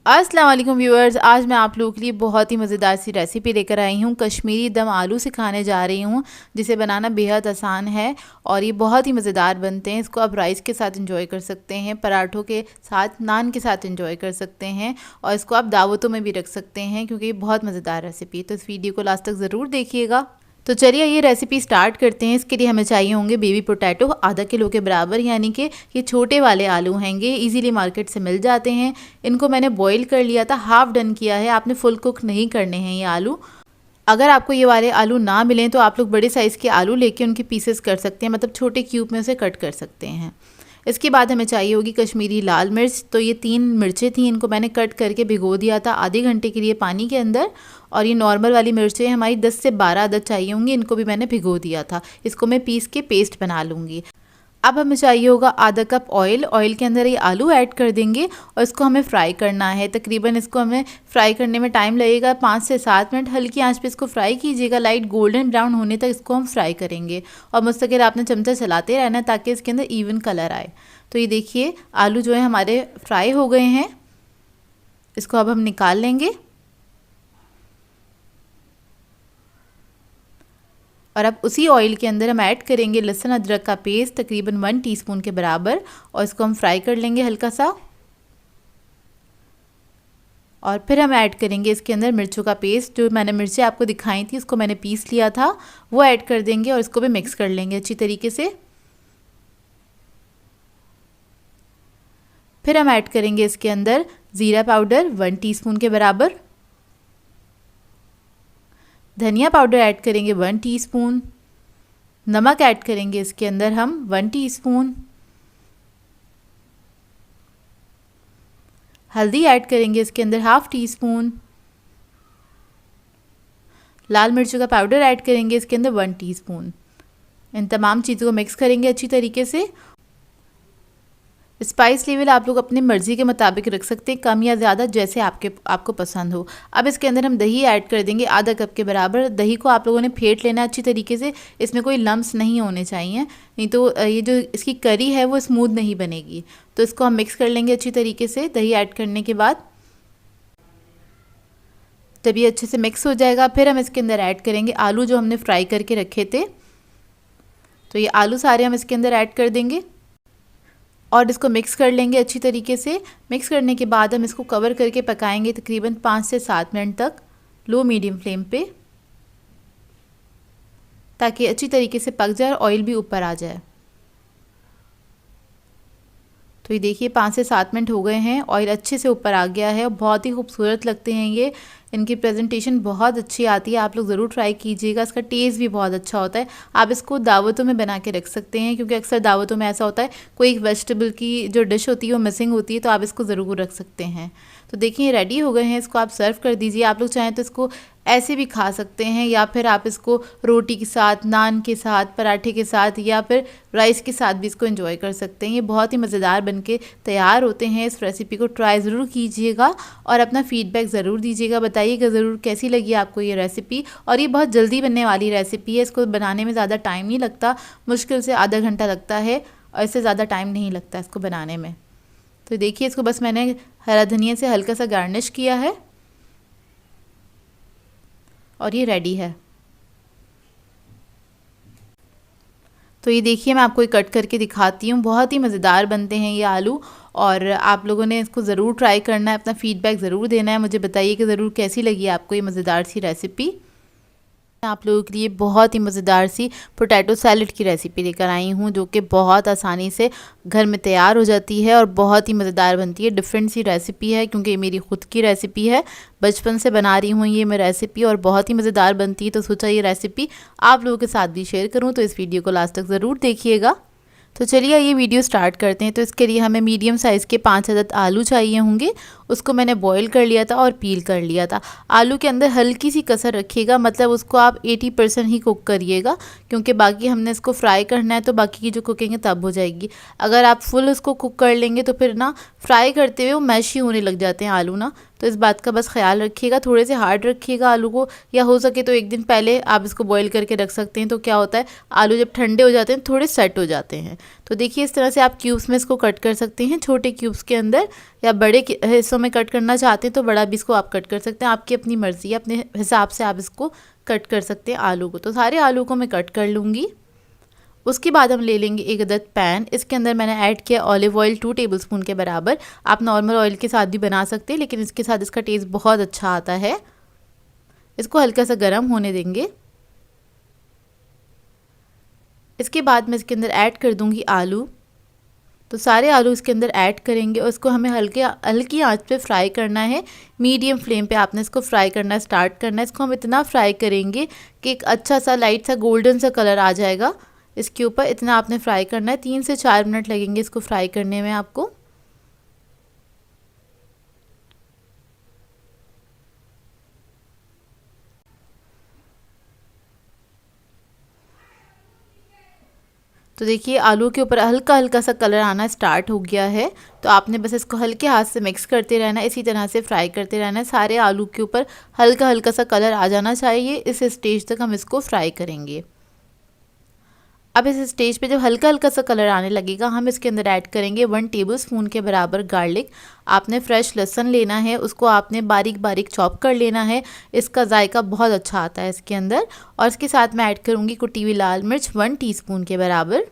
अस्सलाम वालेकुम व्यूअर्स, आज मैं आप लोगों के लिए बहुत ही मज़ेदार सी रेसिपी लेकर आई हूँ। कश्मीरी दम आलू सिखाने जा रही हूँ, जिसे बनाना बेहद आसान है और ये बहुत ही मज़ेदार बनते हैं। इसको आप राइस के साथ एंजॉय कर सकते हैं, पराठों के साथ, नान के साथ एंजॉय कर सकते हैं और इसको आप दावतों में भी रख सकते हैं क्योंकि ये बहुत मज़ेदार रेसिपी है। तो इस वीडियो को लास्ट तक ज़रूर देखिएगा। तो चलिए ये रेसिपी स्टार्ट करते हैं। इसके लिए हमें चाहिए होंगे बेबी पोटैटो आधा किलो के बराबर, यानी कि ये छोटे वाले आलू हैंगे, इजीली मार्केट से मिल जाते हैं। इनको मैंने बॉईल कर लिया था, हाफ डन किया है। आपने फुल कुक नहीं करने हैं ये आलू। अगर आपको ये वाले आलू ना मिलें तो आप लोग बड़े साइज़ के आलू लेके उनके पीसेस कर सकते हैं, मतलब छोटे क्यूब में उसे कट कर सकते हैं। इसके बाद हमें चाहिए होगी कश्मीरी लाल मिर्च। तो ये 3 मिर्चें थी, इनको मैंने कट करके भिगो दिया था आधे घंटे के लिए पानी के अंदर। और ये नॉर्मल वाली मिर्चें हमारी 10 से 12 अदद चाहिए होंगी, इनको भी मैंने भिगो दिया था। इसको मैं पीस के पेस्ट बना लूँगी। अब हमें चाहिए होगा आधा कप ऑयल। ऑयल के अंदर ये आलू ऐड कर देंगे और इसको हमें फ्राई करना है। तकरीबन इसको हमें फ्राई करने में टाइम लगेगा 5 से 7 मिनट। हल्की आंच पे इसको फ्राई कीजिएगा, लाइट गोल्डन ब्राउन होने तक इसको हम फ्राई करेंगे और मुस्तकिल आपने चमचा चलाते रहना ताकि इसके अंदर इवन कलर आए। तो ये देखिए आलू जो है हमारे फ्राई हो गए हैं, इसको अब हम निकाल लेंगे। और अब उसी ऑयल के अंदर हम ऐड करेंगे लहसुन अदरक का पेस्ट, तकरीबन 1 टीस्पून के बराबर, और इसको हम फ्राई कर लेंगे हल्का सा। और फिर हम ऐड करेंगे इसके अंदर मिर्चों का पेस्ट। जो मैंने मिर्चें आपको दिखाई थी उसको मैंने पीस लिया था, वो ऐड कर देंगे और इसको भी मिक्स कर लेंगे अच्छी तरीके से। फिर हम ऐड करेंगे इसके अंदर ज़ीरा पाउडर 1 टीस्पून के बराबर, धनिया पाउडर ऐड करेंगे 1 टीस्पून, नमक ऐड करेंगे इसके अंदर हम 1 टीस्पून, हल्दी ऐड करेंगे इसके अंदर हाफ टीस्पून, लाल मिर्चों का पाउडर ऐड करेंगे इसके अंदर 1 टीस्पून। इन तमाम चीज़ों को मिक्स करेंगे अच्छी तरीके से। स्पाइस लेवल आप लोग अपनी मर्ज़ी के मुताबिक रख सकते हैं, कम या ज़्यादा, जैसे आपको पसंद हो। अब इसके अंदर हम दही ऐड कर देंगे आधा कप के बराबर। दही को आप लोगों ने फेंट लेना अच्छी तरीके से, इसमें कोई लम्स नहीं होने चाहिए, नहीं तो ये जो इसकी करी है वो स्मूथ नहीं बनेगी। तो इसको हम मिक्स कर लेंगे अच्छी तरीके से। दही ऐड करने के बाद जब ये अच्छे से मिक्स हो जाएगा, फिर हम इसके अंदर ऐड करेंगे आलू जो हमने फ्राई करके रखे थे। तो ये आलू सारे हम इसके अंदर ऐड कर देंगे और इसको मिक्स कर लेंगे अच्छी तरीके से। मिक्स करने के बाद हम इसको कवर करके पकाएंगे तकरीबन 5 से 7 मिनट तक, लो मीडियम फ्लेम पे, ताकि अच्छी तरीके से पक जाए और ऑयल भी ऊपर आ जाए। तो ये देखिए 5 से 7 मिनट हो गए हैं, ऑयल अच्छे से ऊपर आ गया है और बहुत ही खूबसूरत लगते हैं ये। इनकी प्रेजेंटेशन बहुत अच्छी आती है, आप लोग ज़रूर ट्राई कीजिएगा। इसका टेस्ट भी बहुत अच्छा होता है। आप इसको दावतों में बना के रख सकते हैं, क्योंकि अक्सर दावतों में ऐसा होता है कोई एक वेजिटेबल की जो डिश होती है वो मिसिंग होती है, तो आप इसको ज़रूर रख सकते हैं। तो देखिए रेडी हो गए हैं, इसको आप सर्व कर दीजिए। आप लोग चाहें तो इसको ऐसे भी खा सकते हैं, या फिर आप इसको रोटी के साथ, नान के साथ, पराठे के साथ या फिर राइस के साथ भी इसको एंजॉय कर सकते हैं। ये बहुत ही मज़ेदार बनके तैयार होते हैं। इस रेसिपी को ट्राई ज़रूर कीजिएगा और अपना फीडबैक ज़रूर दीजिएगा, बताइएगा ज़रूर कैसी लगी आपको ये रेसिपी। और ये बहुत जल्दी बनने वाली रेसिपी है, इसको बनाने में ज़्यादा टाइम नहीं लगता, मुश्किल से आधा घंटा लगता है और इससे ज़्यादा टाइम नहीं लगता इसको बनाने में। तो देखिए इसको बस मैंने हरा धनिया से हल्का सा गार्निश किया है और ये रेडी है। तो ये देखिए मैं आपको कट करके दिखाती हूँ, बहुत ही मज़ेदार बनते हैं ये आलू। और आप लोगों ने इसको ज़रूर ट्राई करना है, अपना फीडबैक ज़रूर देना है, मुझे बताइए कि ज़रूर कैसी लगी आपको ये मज़ेदार सी रेसिपी। आप लोगों के लिए बहुत ही मज़ेदार सी पोटैटो सैलेड की रेसिपी लेकर आई हूँ, जो कि बहुत आसानी से घर में तैयार हो जाती है और बहुत ही मज़ेदार बनती है। डिफरेंट सी रेसिपी है क्योंकि ये मेरी ख़ुद की रेसिपी है, बचपन से बना रही हूँ ये मैं रेसिपी, और बहुत ही मज़ेदार बनती है। तो सोचा ये रेसिपी आप लोगों के साथ भी शेयर करूँ, तो इस वीडियो को लास्ट तक ज़रूर देखिएगा। तो चलिए ये वीडियो स्टार्ट करते हैं। तो इसके लिए हमें मीडियम साइज़ के 5 अदद आलू चाहिए होंगे। उसको मैंने बॉईल कर लिया था और पील कर लिया था। आलू के अंदर हल्की सी कसर रखिएगा, मतलब उसको आप 80% ही कुक करिएगा, क्योंकि बाकी हमने इसको फ्राई करना है, तो बाकी की जो कुकिंग है तब हो जाएगी। अगर आप फुल उसको कुक कर लेंगे तो फिर ना फ्राई करते हुए वो मैशी होने लग जाते हैं आलू ना, तो इस बात का बस ख्याल रखिएगा, थोड़े से हार्ड रखिएगा आलू को, या हो सके तो एक दिन पहले आप इसको बॉईल करके रख सकते हैं। तो क्या होता है, आलू जब ठंडे हो जाते हैं थोड़े सेट हो जाते हैं। तो देखिए इस तरह से आप क्यूब्स में इसको कट कर सकते हैं, छोटे क्यूब्स के अंदर, या बड़े हिस्सों में कट करना चाहते हैं तो बड़ा भी इसको आप कट कर सकते हैं, आपकी अपनी मर्ज़ी है, अपने हिसाब से आप इसको कट कर सकते हैं आलू को। तो सारे आलू को मैं कट कर लूँगी। उसके बाद हम ले लेंगे एक अदद पैन। इसके अंदर मैंने ऐड किया ऑलिव ऑयल 2 टेबलस्पून के बराबर। आप नॉर्मल ऑयल के साथ भी बना सकते हैं, लेकिन इसके साथ इसका टेस्ट बहुत अच्छा आता है। इसको हल्का सा गर्म होने देंगे। इसके बाद मैं इसके अंदर ऐड कर दूंगी आलू। तो सारे आलू इसके अंदर ऐड करेंगे और इसको हमें हल्की आंच पे फ्राई करना है। मीडियम फ्लेम पे आपने इसको फ्राई करना स्टार्ट करना है। इसको हम इतना फ्राई करेंगे कि एक अच्छा सा लाइट सा गोल्डन सा कलर आ जाएगा इसके ऊपर। इतना आपने फ्राई करना है, 3 से 4 मिनट लगेंगे इसको फ्राई करने में आपको। तो देखिए आलू के ऊपर हल्का हल्का सा कलर आना स्टार्ट हो गया है। तो आपने बस इसको हल्के हाथ से मिक्स करते रहना है, इसी तरह से फ्राई करते रहना है। सारे आलू के ऊपर हल्का हल्का सा कलर आ जाना चाहिए। इस स्टेज तक हम इसको फ्राई करेंगे। अब इस स्टेज पे जब हल्का हल्का सा कलर आने लगेगा, हम इसके अंदर ऐड करेंगे 1 टेबलस्पून के बराबर गार्लिक। आपने फ्रेश लहसुन लेना है, उसको आपने बारीक बारीक चॉप कर लेना है। इसका जायका बहुत अच्छा आता है इसके अंदर। और इसके साथ मैं ऐड करूँगी कुटी हुई लाल मिर्च 1 टीस्पून के बराबर।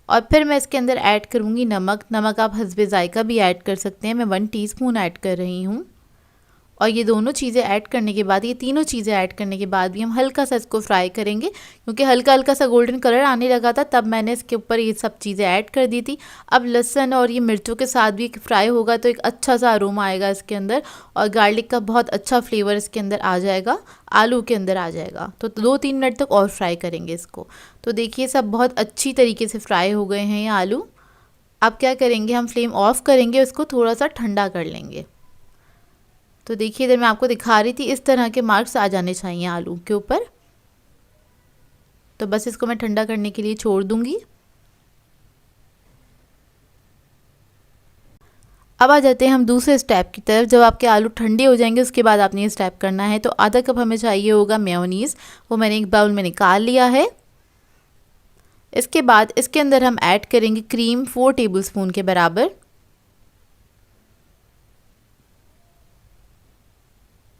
और फिर मैं इसके अंदर ऐड करूँगी नमक। नमक आप हस्बे जायका भी ऐड कर सकते हैं, मैं 1 टीस्पून ऐड कर रही हूँ। और ये दोनों चीज़ें ऐड करने के बाद, ये तीनों चीज़ें ऐड करने के बाद भी हम हल्का सा इसको फ्राई करेंगे, क्योंकि हल्का हल्का सा गोल्डन कलर आने लगा था तब मैंने इसके ऊपर ये सब चीज़ें ऐड कर दी थी। अब लहसुन और ये मिर्चों के साथ भी फ्राई होगा तो एक अच्छा सा अरोमा आएगा इसके अंदर, और गार्लिक का बहुत अच्छा फ्लेवर इसके अंदर आ जाएगा, आलू के अंदर आ जाएगा। तो 2-3 मिनट तक और फ्राई करेंगे इसको। तो देखिए सब बहुत अच्छी तरीके से फ्राई हो गए हैं ये आलू। अब क्या करेंगे, हम फ्लेम ऑफ करेंगे, उसको थोड़ा सा ठंडा कर लेंगे। तो देखिए इधर मैं आपको दिखा रही थी, इस तरह के मार्क्स आ जाने चाहिए आलू के ऊपर। तो बस इसको मैं ठंडा करने के लिए छोड़ दूंगी। अब आ जाते हैं हम दूसरे स्टेप की तरफ। जब आपके आलू ठंडे हो जाएंगे उसके बाद आपने ये स्टेप करना है। तो आधा कप हमें चाहिए होगा मेयोनीज़, वो मैंने एक बाउल में निकाल लिया है। इसके बाद इसके अंदर हम ऐड करेंगे क्रीम 4 टेबलस्पून के बराबर।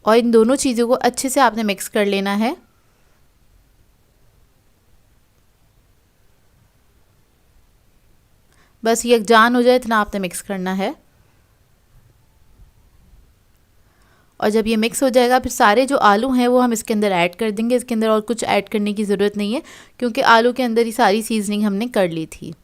और इन दोनों चीज़ों को अच्छे से आपने मिक्स कर लेना है। बस ये यकजान हो जाए इतना आपने मिक्स करना है। और जब ये मिक्स हो जाएगा फिर सारे जो आलू हैं वो हम इसके अंदर ऐड कर देंगे। इसके अंदर और कुछ ऐड करने की ज़रूरत नहीं है, क्योंकि आलू के अंदर ही सारी सीजनिंग हमने कर ली थी।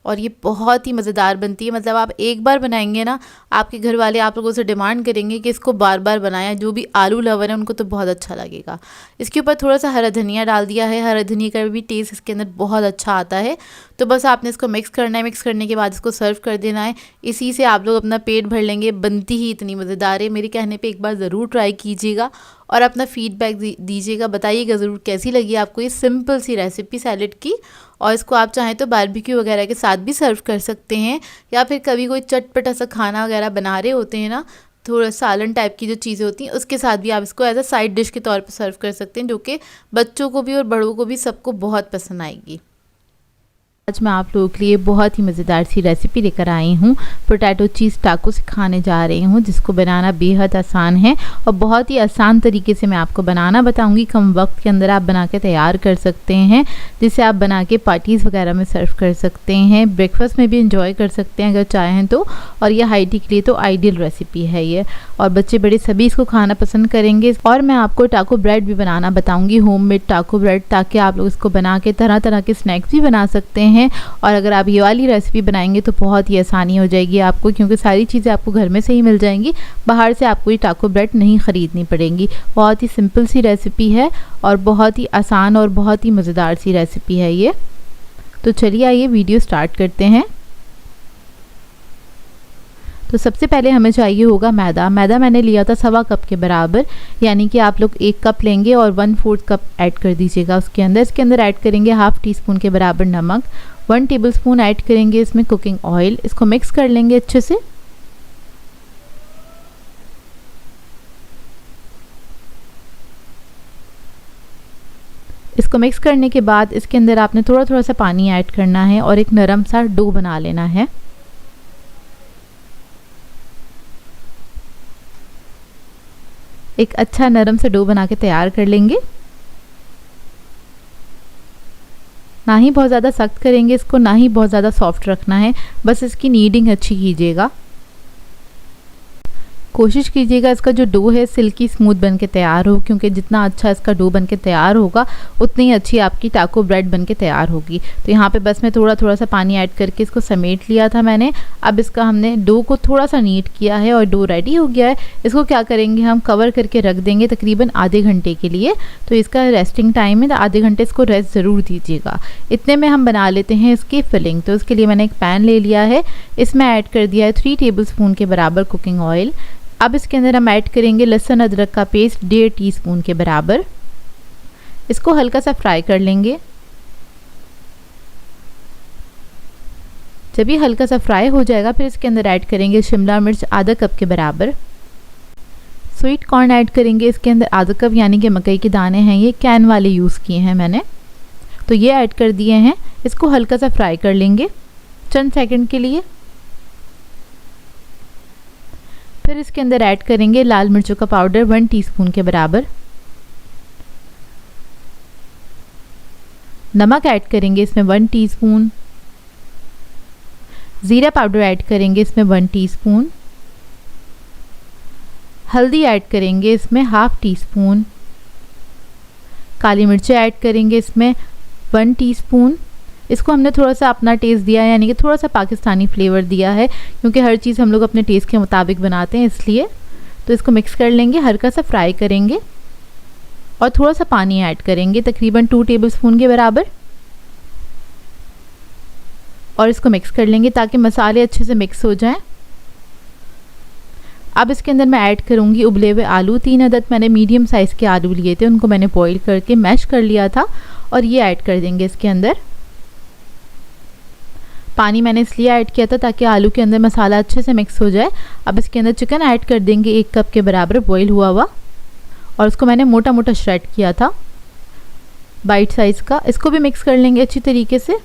और ये बहुत ही मज़ेदार बनती है। मतलब आप एक बार बनाएंगे ना, आपके घर वाले आप लोगों से डिमांड करेंगे कि इसको बार बार बनाएं। जो भी आलू लवर है उनको तो बहुत अच्छा लगेगा। इसके ऊपर थोड़ा सा हरा धनिया डाल दिया है। हरा धनिया का भी टेस्ट इसके अंदर बहुत अच्छा आता है। तो बस आपने इसको मिक्स करना है। मिक्स करने के बाद इसको सर्व कर देना है। इसी से आप लोग अपना पेट भर लेंगे। बनती ही इतनी मज़ेदार है, मेरे कहने पर एक बार ज़रूर ट्राई कीजिएगा और अपना फीडबैक दीजिएगा। बताइएगा ज़रूर कैसी लगी आपको ये सिंपल सी रेसिपी सैलेड की। और इसको आप चाहें तो बारबेक्यू वगैरह के साथ भी सर्व कर सकते हैं, या फिर कभी कोई चटपटा सा खाना वगैरह बना रहे होते हैं ना, थोड़ा सालन टाइप की जो चीज़ें होती हैं उसके साथ भी आप इसको एज अ साइड डिश के तौर पर सर्व कर सकते हैं, जो कि बच्चों को भी और बड़ों को भी सबको बहुत पसंद आएगी। आज मैं आप लोगों के लिए बहुत ही मज़ेदार सी रेसिपी लेकर आई हूँ। पोटैटो चीज़ टाको सिखाने जा रही हूँ, जिसको बनाना बेहद आसान है और बहुत ही आसान तरीके से मैं आपको बनाना बताऊँगी। कम वक्त के अंदर आप बना के तैयार कर सकते हैं, जिसे आप बना के पार्टीज़ वगैरह में सर्व कर सकते हैं, ब्रेकफास्ट में भी इंजॉय कर सकते हैं अगर चाहें तो। और ये हाइटी के लिए तो आइडियल रेसिपी है ये, और बच्चे बड़े सभी इसको खाना पसंद करेंगे। और मैं आपको टाको ब्रेड भी बनाना बताऊँगी, होममेड टाको ब्रेड, ताकि आप लोग इसको बना के तरह तरह के स्नैक्स भी बना सकते हैं। और अगर आप ये वाली रेसिपी बनाएंगे तो बहुत ही आसानी हो जाएगी आपको, क्योंकि सारी चीज़ें आपको घर में से ही मिल जाएंगी। बाहर से आपको ये टाको ब्रेड नहीं ख़रीदनी पड़ेंगी। बहुत ही सिंपल सी रेसिपी है और बहुत ही आसान और बहुत ही मज़ेदार सी रेसिपी है ये। तो चलिए आइए वीडियो स्टार्ट करते हैं। तो सबसे पहले हमें चाहिए होगा मैदा। मैदा मैंने लिया था 1.25 कप के बराबर, यानी कि आप लोग 1 कप लेंगे और 1/4 कप ऐड कर दीजिएगा उसके अंदर। इसके अंदर ऐड करेंगे 1/2 टीस्पून के बराबर नमक, 1 टेबलस्पून ऐड करेंगे इसमें कुकिंग ऑयल। इसको मिक्स कर लेंगे अच्छे से। इसको मिक्स करने के बाद इसके अंदर आपने थोड़ा थोड़ा सा पानी ऐड करना है और एक नरम सा डो बना लेना है। एक अच्छा नरम सा डो बना के तैयार कर लेंगे। ना ही बहुत ज़्यादा सख्त करेंगे इसको, ना ही बहुत ज़्यादा सॉफ्ट रखना है, बस इसकी नीडिंग अच्छी कीजिएगा। कोशिश कीजिएगा इसका जो डो है सिल्की स्मूथ बन के तैयार हो, क्योंकि जितना अच्छा इसका डो बन के तैयार होगा उतनी ही अच्छी आपकी टाको ब्रेड बन के तैयार होगी। तो यहाँ पे बस मैं थोड़ा थोड़ा सा पानी ऐड करके इसको समेट लिया था मैंने। अब इसका हमने डो को थोड़ा सा नीट किया है और डो रेडी हो गया है। इसको क्या करेंगे, हम कवर करके रख देंगे तकरीबन आधे घंटे के लिए। तो इसका रेस्टिंग टाइम है, तो आधे घंटे इसको रेस्ट ज़रूर दीजिएगा। इतने में हम बना लेते हैं इसकी फिलिंग। तो इसके लिए मैंने एक पैन ले लिया है, इसमें ऐड कर दिया है 3 टेबलस्पून के बराबर कुकिंग ऑयल। अब इसके अंदर हम ऐड करेंगे लहसुन अदरक का पेस्ट 1.5 टीस्पून के बराबर। इसको हल्का सा फ्राई कर लेंगे। जब ये हल्का सा फ्राई हो जाएगा फिर इसके अंदर ऐड करेंगे शिमला मिर्च आधा कप के बराबर। स्वीट कॉर्न ऐड करेंगे इसके अंदर आधा कप, यानी कि मकई के दाने हैं, ये कैन वाले यूज़ किए हैं मैंने। तो ये ऐड कर दिए हैं। इसको हल्का सा फ्राई कर लेंगे चंद सेकंड के लिए। फिर इसके अंदर ऐड करेंगे लाल मिर्चों का पाउडर 1 टीस्पून के बराबर। नमक ऐड करेंगे इसमें 1 टीस्पून। ज़ीरा पाउडर ऐड करेंगे इसमें 1 टीस्पून। हल्दी ऐड करेंगे इसमें ½ टीस्पून। काली मिर्चें ऐड करेंगे इसमें 1 टीस्पून। इसको हमने थोड़ा सा अपना टेस्ट दिया है, यानी कि थोड़ा सा पाकिस्तानी फ्लेवर दिया है, क्योंकि हर चीज़ हम लोग अपने टेस्ट के मुताबिक बनाते हैं इसलिए। तो इसको मिक्स कर लेंगे, हल्का सा फ्राई करेंगे और थोड़ा सा पानी ऐड करेंगे तकरीबन 2 टेबलस्पून के बराबर। और इसको मिक्स कर लेंगे ताकि मसाले अच्छे से मिक्स हो जाएं। अब इसके अंदर मैं ऐड करूँगी उबले हुए आलू। 3 अदद मैंने मीडियम साइज़ के आलू लिए थे, उनको मैंने बॉईल करके मैश कर लिया था और ये ऐड कर देंगे इसके अंदर। पानी मैंने इसलिए ऐड किया था ताकि आलू के अंदर मसाला अच्छे से मिक्स हो जाए। अब इसके अंदर चिकन ऐड कर देंगे 1 कप के बराबर बॉईल हुआ हुआ, और उसको मैंने मोटा मोटा श्रेड किया था बाइट साइज़ का। इसको भी मिक्स कर लेंगे अच्छी तरीके से।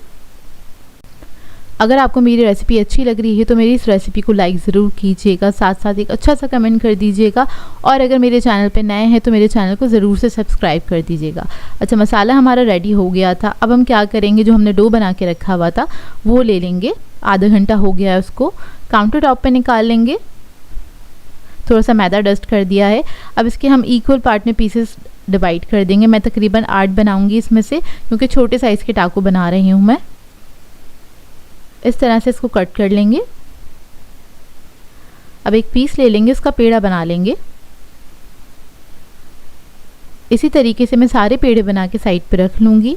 अगर आपको मेरी रेसिपी अच्छी लग रही है तो मेरी इस रेसिपी को लाइक ज़रूर कीजिएगा, साथ साथ एक अच्छा सा कमेंट कर दीजिएगा। और अगर मेरे चैनल पे नए हैं तो मेरे चैनल को ज़रूर से सब्सक्राइब कर दीजिएगा। अच्छा, मसाला हमारा रेडी हो गया था। अब हम क्या करेंगे, जो हमने डो बना के रखा हुआ था वो ले लेंगे। आधा घंटा हो गया है, उसको काउंटर टॉप पर निकाल लेंगे। थोड़ा सा मैदा डस्ट कर दिया है। अब इसके हम इक्वल पार्ट में पीसेस डिवाइड कर देंगे। मैं तकरीबन 8 बनाऊँगी इसमें से, क्योंकि छोटे साइज़ के टाको बना रही हूँ मैं। इस तरह से इसको कट कर लेंगे। अब एक पीस ले लेंगे, उसका पेड़ा बना लेंगे। इसी तरीके से मैं सारे पेड़े बना के साइड पे रख लूँगी।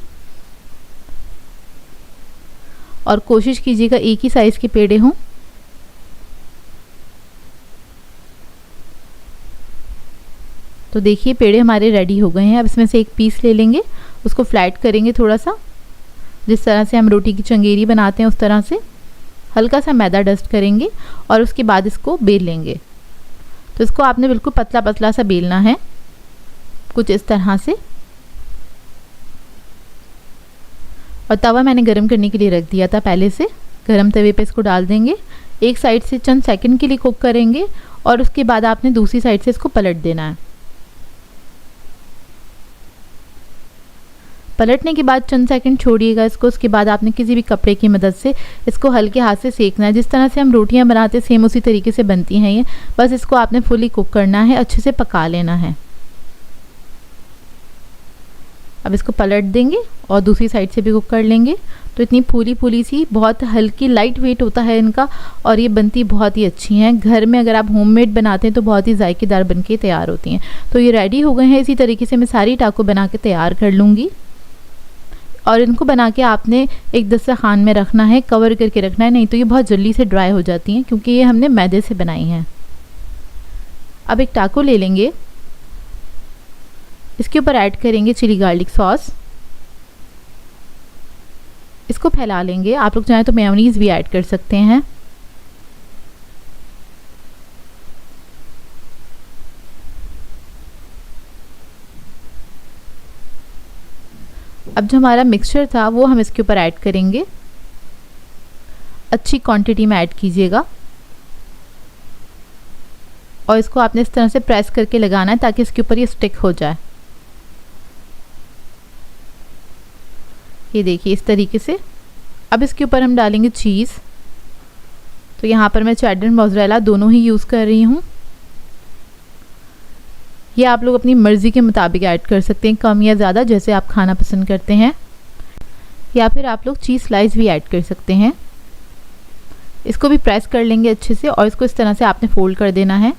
और कोशिश कीजिएगा एक ही साइज़ के पेड़े हों। तो देखिए पेड़े हमारे रेडी हो गए हैं। अब इसमें से एक पीस ले लेंगे, उसको फ्लैट करेंगे थोड़ा सा, जिस तरह से हम रोटी की चंगेरी बनाते हैं उस तरह से। हल्का सा मैदा डस्ट करेंगे और उसके बाद इसको बेल लेंगे। तो इसको आपने बिल्कुल पतला पतला सा बेलना है, कुछ इस तरह से। और तवा मैंने गरम करने के लिए रख दिया था पहले से। गरम तवे पे इसको डाल देंगे। एक साइड से चंद सेकंड के लिए कुक करेंगे और उसके बाद आपने दूसरी साइड से इसको पलट देना है। पलटने के बाद चंद सेकंड छोड़िएगा इसको। उसके बाद आपने किसी भी कपड़े की मदद से इसको हल्के हाथ से सेकना है। जिस तरह से हम रोटियां बनाते हैं सेम उसी तरीके से बनती हैं ये, बस इसको आपने फुली कुक करना है, अच्छे से पका लेना है। अब इसको पलट देंगे और दूसरी साइड से भी कुक कर लेंगे। तो इतनी फूली फूली सी, बहुत हल्की लाइट वेट होता है इनका, और ये बनती बहुत ही अच्छी हैं। घर में अगर आप होममेड बनाते हैं तो बहुत ही जायकेदार बन के तैयार होती हैं। तो ये रेडी हो गए हैं। इसी तरीके से मैं सारी टाको बना के तैयार कर लूँगी। और इनको बना के आपने एक दस्तरखान में रखना है, कवर करके रखना है, नहीं तो ये बहुत जल्दी से ड्राई हो जाती हैं, क्योंकि ये हमने मैदे से बनाई हैं। अब एक टाको ले लेंगे, इसके ऊपर ऐड करेंगे चिली गार्लिक सॉस। इसको फैला लेंगे। आप लोग चाहें तो मेयोनीज़ भी ऐड कर सकते हैं। अब जो हमारा मिक्सचर था वो हम इसके ऊपर ऐड करेंगे। अच्छी क्वांटिटी में ऐड कीजिएगा और इसको आपने इस तरह से प्रेस करके लगाना है ताकि इसके ऊपर ये स्टिक हो जाए। ये देखिए इस तरीके से। अब इसके ऊपर हम डालेंगे चीज़। तो यहाँ पर मैं चेडर मोज़रेला दोनों ही यूज़ कर रही हूँ। ये आप लोग अपनी मर्ज़ी के मुताबिक ऐड कर सकते हैं, कम या ज़्यादा, जैसे आप खाना पसंद करते हैं, या फिर आप लोग चीज़ स्लाइस भी ऐड कर सकते हैं। इसको भी प्रेस कर लेंगे अच्छे से और इसको इस तरह से आपने फोल्ड कर देना है।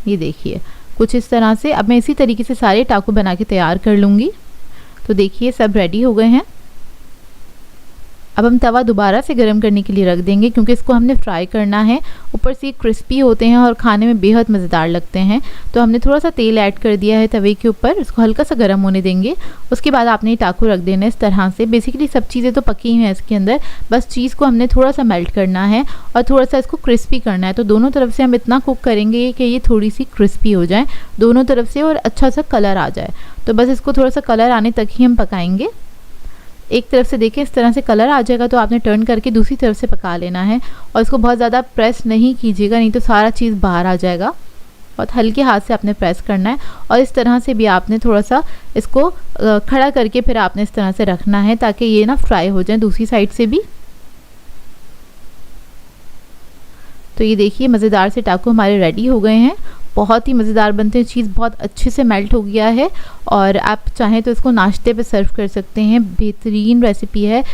ये देखिए कुछ इस तरह से। अब मैं इसी तरीके से सारे टाको बना के तैयार कर लूँगी। तो देखिए सब रेडी हो गए हैं। अब हम तवा दोबारा से गर्म करने के लिए रख देंगे क्योंकि इसको हमने फ्राई करना है। ऊपर से क्रिस्पी होते हैं और खाने में बेहद मज़ेदार लगते हैं। तो हमने थोड़ा सा तेल ऐड कर दिया है तवे के ऊपर, इसको हल्का सा गर्म होने देंगे। उसके बाद आपने ये टाको रख देना है इस तरह से। बेसिकली सब चीज़ें तो पकी हैं इसके अंदर, बस चीज़ को हमने थोड़ा सा मेल्ट करना है और थोड़ा सा इसको क्रिस्पी करना है। तो दोनों तरफ से हम इतना कुक करेंगे कि ये थोड़ी सी क्रिस्पी हो जाए दोनों तरफ से और अच्छा सा कलर आ जाए। तो बस इसको थोड़ा सा कलर आने तक ही हम पकाएंगे। एक तरफ से देखिए इस तरह से कलर आ जाएगा तो आपने टर्न करके दूसरी तरफ से पका लेना है और इसको बहुत ज़्यादा प्रेस नहीं कीजिएगा, नहीं तो सारा चीज़ बाहर आ जाएगा। बहुत हल्के हाथ से आपने प्रेस करना है और इस तरह से भी आपने थोड़ा सा इसको खड़ा करके फिर आपने इस तरह से रखना है ताकि ये ना फ्राई हो जाए दूसरी साइड से भी। तो ये देखिए मज़ेदार से टाको हमारे रेडी हो गए हैं। बहुत ही मज़ेदार बनते हैं, चीज़ बहुत अच्छे से मेल्ट हो गया है और आप चाहें तो इसको नाश्ते पे सर्व कर सकते हैं। बेहतरीन रेसिपी है,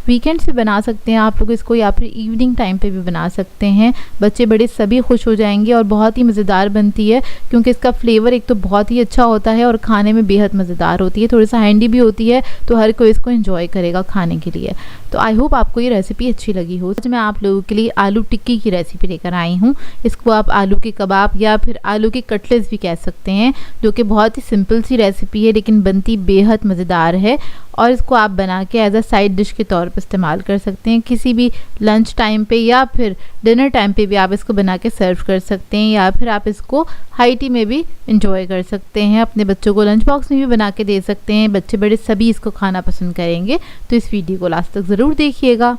वीकेंड से बना सकते हैं आप लोग इसको या फिर इवनिंग टाइम पे भी बना सकते हैं। बच्चे बड़े सभी खुश हो जाएंगे और बहुत ही मज़ेदार बनती है क्योंकि इसका फ्लेवर एक तो बहुत ही अच्छा होता है और खाने में बेहद मज़ेदार होती है। थोड़ी सा हैंडी भी होती है तो हर कोई इसको एंजॉय करेगा खाने के लिए। तो आई होप आपको ये रेसिपी अच्छी लगी हो। आज मैं आप लोगों के लिए आलू टिक्की की रेसिपी लेकर आई हूँ। इसको आप आलू के कबाब या फिर आलू के कटलेट्स भी कह सकते हैं, जो कि बहुत ही सिंपल सी रेसिपी है लेकिन बनती बेहद मज़ेदार है। और इसको आप बना के एज अ साइड डिश के तौर पर इस्तेमाल कर सकते हैं। किसी भी लंच टाइम पे या फिर डिनर टाइम पे भी आप इसको बना के सर्व कर सकते हैं या फिर आप इसको हाई टी में भी इंजॉय कर सकते हैं। अपने बच्चों को लंच बॉक्स में भी बना के दे सकते हैं। बच्चे बड़े सभी इसको खाना पसंद करेंगे। तो इस वीडियो को लास्ट तक ज़रूर देखिएगा।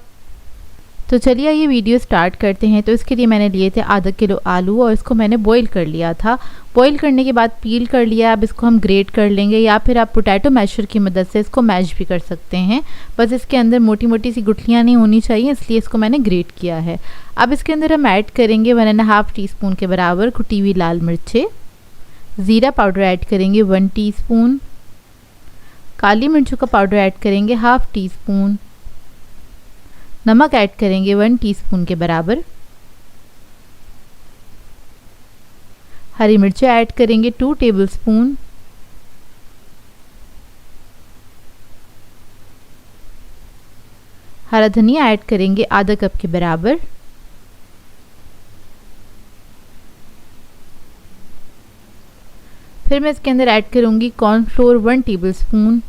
तो चलिए ये वीडियो स्टार्ट करते हैं। तो इसके लिए मैंने लिए थे आधा किलो आलू और इसको मैंने बॉईल कर लिया था। बॉईल करने के बाद पील कर लिया। अब इसको हम ग्रेट कर लेंगे या फिर आप पोटैटो मैशर की मदद से इसको मैश भी कर सकते हैं। बस इसके अंदर मोटी मोटी सी गुठलियाँ नहीं होनी चाहिए, इसलिए इसको मैंने ग्रेट किया है। अब इसके अंदर हम ऐड करेंगे 1.5 टीस्पून के बराबर कुटी हुई लाल मिर्चें। ज़ीरा पाउडर ऐड करेंगे 1 टीस्पून। काली मिर्चों का पाउडर ऐड करेंगे 1/2 टीस्पून। नमक ऐड करेंगे 1 टीस्पून के बराबर। हरी मिर्चें ऐड करेंगे 2 टेबलस्पून। हरा धनिया ऐड करेंगे आधा कप के बराबर। फिर मैं इसके अंदर ऐड करूंगी cornflour 1 tablespoon.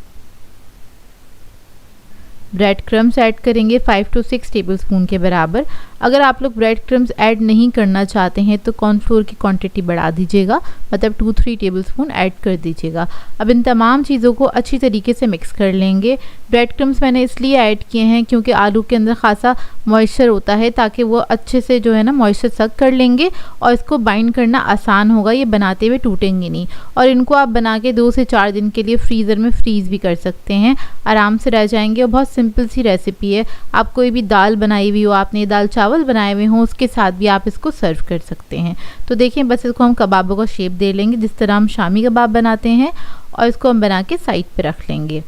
Bread crumbs add करेंगे 5 to 6 टेबलस्पून के बराबर। अगर आप लोग ब्रेड क्रम्स ऐड नहीं करना चाहते हैं तो कॉर्नफ्लोर की क्वांटिटी बढ़ा दीजिएगा, मतलब 2-3 टेबलस्पून ऐड कर दीजिएगा। अब इन तमाम चीज़ों को अच्छी तरीके से मिक्स कर लेंगे। ब्रेड क्रम्स मैंने इसलिए ऐड किए हैं क्योंकि आलू के अंदर खासा मॉइस्चर होता है, ताकि वो अच्छे से जो है ना मॉइस्चर सक कर लेंगे और इसको बाइंड करना आसान होगा, ये बनाते हुए टूटेंगे नहीं। और इनको आप बना के 2 से 4 दिन के लिए फ्रीज़र में फ्रीज़ भी कर सकते हैं, आराम से रह जाएंगे। और बहुत सिंपल सी रेसिपी है। आप कोई भी दाल बनाई हुई हो, आपने दाल चावल बनाए हुए हों, उसके साथ भी आप इसको सर्व कर सकते हैं। तो देखिए बस इसको हम कबाबों का शेप दे लेंगे जिस तरह हम शामी कबाब बनाते हैं और इसको हम बना के साइड पे रख लेंगे।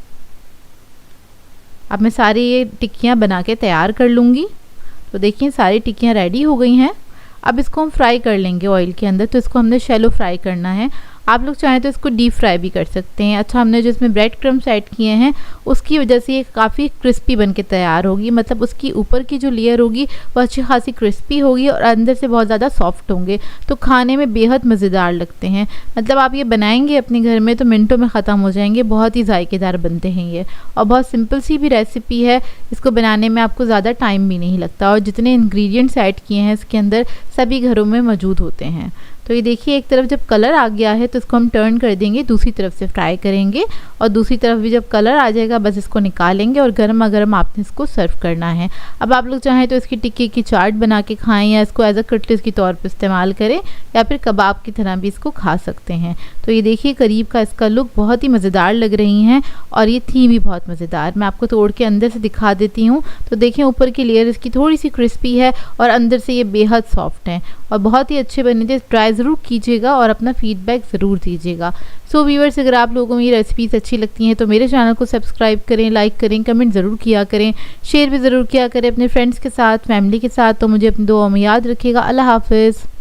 अब मैं सारी ये टिक्कियाँ बना के तैयार कर लूँगी। तो देखिए सारी टिक्कियाँ रेडी हो गई हैं। अब इसको हम फ्राई कर लेंगे ऑयल के अंदर। तो इसको हमने शैलो फ्राई करना है। आप लोग चाहें तो इसको डीप फ्राई भी कर सकते हैं। अच्छा, हमने जो इसमें ब्रेड क्रम्स ऐड किए हैं उसकी वजह से ये काफ़ी क्रिस्पी बन के तैयार होगी, मतलब उसकी ऊपर की जो लेयर होगी वो अच्छी खासी क्रिस्पी होगी और अंदर से बहुत ज़्यादा सॉफ्ट होंगे, तो खाने में बेहद मज़ेदार लगते हैं। मतलब आप ये बनाएंगे अपने घर में तो मिनटों में ख़त्म हो जाएंगे। बहुत ही जायकेदार बनते हैं ये और बहुत सिंपल सी भी रेसिपी है। इसको बनाने में आपको ज़्यादा टाइम भी नहीं लगता और जितने इंग्रेडिएंट्स ऐड किए हैं इसके अंदर सभी घरों में मौजूद होते हैं। तो ये देखिए एक तरफ जब कलर आ गया है तो इसको हम टर्न कर देंगे, दूसरी तरफ से फ्राई करेंगे और दूसरी तरफ भी जब कलर आ जाएगा बस इसको निकालेंगे और गर्मा गर्म आपने इसको सर्व करना है। अब आप लोग चाहें तो इसकी टिक्की की चाट बना के खाएं या इसको एज अ कटलेट्स के तौर पर इस्तेमाल करें या फिर कबाब की तरह भी इसको खा सकते हैं। तो ये देखिए करीब का इसका लुक बहुत ही मज़ेदार लग रही हैं और ये थी भी बहुत मज़ेदार। मैं आपको तोड़ के अंदर से दिखा देती हूँ। तो देखें ऊपर की लेयर इसकी थोड़ी सी क्रिस्पी है और अंदर से ये बेहद सॉफ्ट हैं और बहुत ही अच्छे बने थे। ट्राई ज़रूर कीजिएगा और अपना फीडबैक ज़रूर दीजिएगा। सो व्यूअर्स, अगर आप लोगों को ये रेसिपीज़ अच्छी लगती हैं तो मेरे चैनल को सब्सक्राइब करें, लाइक करें, कमेंट ज़रूर किया करें, शेयर भी ज़रूर किया करें अपने फ्रेंड्स के साथ, फैमिली के साथ। तो मुझे अपनी दुआ में याद रखिएगा। अल्लाह हाफ़िज़।